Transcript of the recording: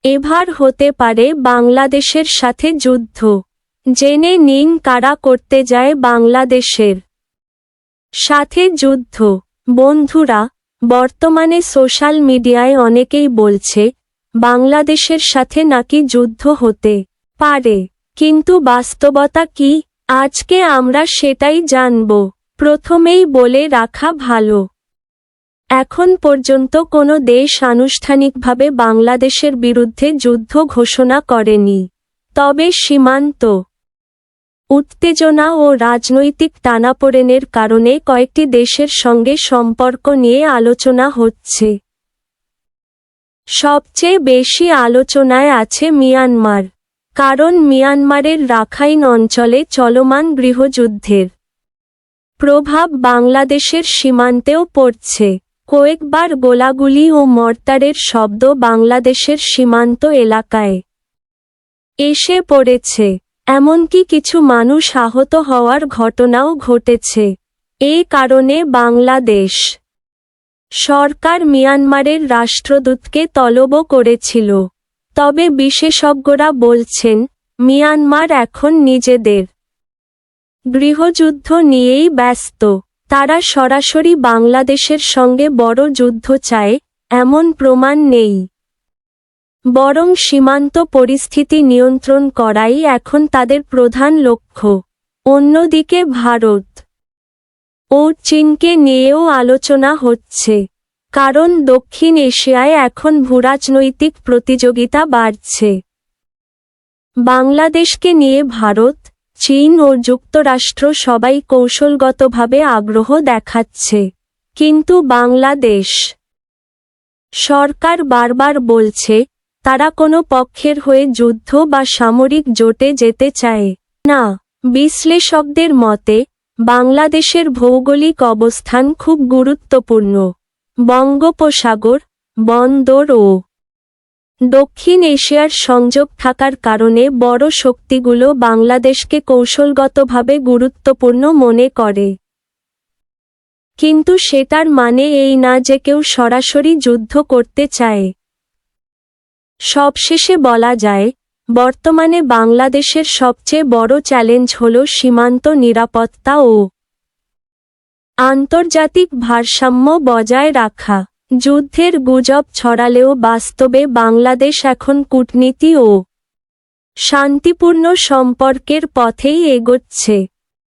এবার হতে পারে বাংলাদেশের সাথে যুদ্ধ। জেনে নিন কারা করতে যায় বাংলাদেশের সাথে যুদ্ধ। বন্ধুরা, বর্তমানে সোশ্যাল মিডিয়ায় অনেকেই বলছে বাংলাদেশের সাথে নাকি যুদ্ধ হতে পারে, কিন্তু বাস্তবতা কি? আজকে আমরা সেটাই জানব। প্রথমেই বলে রাখা ভালো, এখন পর্যন্ত কোনো দেশ আনুষ্ঠানিকভাবে বাংলাদেশের বিরুদ্ধে যুদ্ধ ঘোষণা করেনি। তবে সীমান্ত উত্তেজনা ও রাজনৈতিক টানাপোড়েনের কারণে কয়েকটি দেশের সঙ্গে সম্পর্ক নিয়ে আলোচনা হচ্ছে। সবচেয়ে বেশি আলোচনায় আছে মিয়ানমার, কারণ মিয়ানমারের রাখাইন অঞ্চলে চলমান গৃহযুদ্ধের প্রভাব বাংলাদেশের সীমান্তেও পড়ছে। কয়েকবার গোলাগুলি ও মর্টারের শব্দ বাংলাদেশের সীমান্ত এলাকায় এসে পড়েছে, এমনকি কিছু মানুষ আহত হওয়ার ঘটনাও ঘটেছে। এই কারণে বাংলাদেশ সরকার মিয়ানমারের রাষ্ট্রদূতকে তলবও করেছিল। তবে বিশেষজ্ঞরা বলছেন মিয়ানমার এখন নিজেদের গৃহযুদ্ধ নিয়েই ব্যস্ত। তারা সরাসরি বাংলাদেশের সঙ্গে বড় যুদ্ধ চায় এমন প্রমাণ নেই, বরং সীমান্ত পরিস্থিতি নিয়ন্ত্রণ করাই এখন তাদের প্রধান লক্ষ্য। অন্যদিকে ভারত ও চীনকে নিয়েও আলোচনা হচ্ছে, কারণ দক্ষিণ এশিয়ায় এখন ভূরাজনৈতিক প্রতিযোগিতা বাড়ছে। বাংলাদেশকে নিয়ে ভারত, চীন ও যুক্তরাষ্ট্র সবাই কৌশলগতভাবে আগ্রহ দেখাচ্ছে, কিন্তু বাংলাদেশ সরকার বারবার বলছে তারা কোনো পক্ষের হয়ে যুদ্ধ বা সামরিক জোটে যেতে চায় না। বিশ্লেষকদের মতে বাংলাদেশের ভৌগোলিক অবস্থান খুব গুরুত্বপূর্ণ। বঙ্গোপসাগর, বন্দর ও দক্ষিণ এশিয়ার সংযোগ থাকার কারণে বড় শক্তিগুলো বাংলাদেশকে কৌশলগতভাবে গুরুত্বপূর্ণ মনে করে। কিন্তু সেটার মানে এই না যে কেউ সরাসরি যুদ্ধ করতে চায়। সবশেষে বলা যায়, বর্তমানে বাংলাদেশের সবচেয়ে বড় চ্যালেঞ্জ হল সীমান্ত নিরাপত্তা ও আন্তর্জাতিক ভারসাম্য বজায় রাখা। যুদ্ধের গুজব ছড়ালেও বাস্তবে বাংলাদেশ এখন কূটনীতি ও শান্তিপূর্ণ সম্পর্কের পথেই এগোচ্ছে।